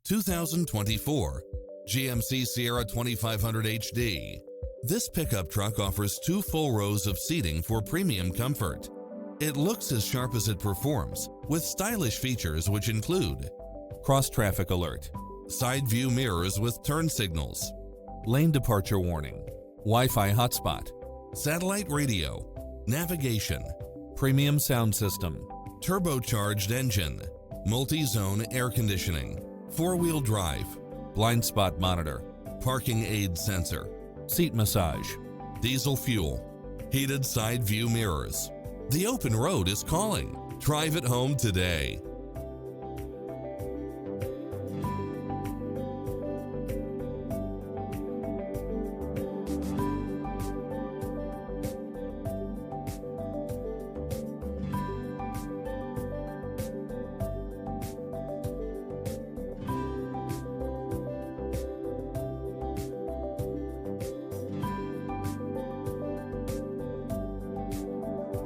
2024 GMC Sierra 2500HD. This pickup truck offers 2 full rows of seating for premium comfort. It looks as sharp as it performs, with stylish features which include cross-traffic alert, side view mirrors with turn signals, lane departure warning, Wi-Fi hotspot, satellite radio, navigation, premium sound system, turbocharged engine, multi-zone air conditioning, 4-wheel drive, blind spot monitor, parking aid sensor, seat massage, diesel fuel, heated side view mirrors. The open road is calling. Drive it home today.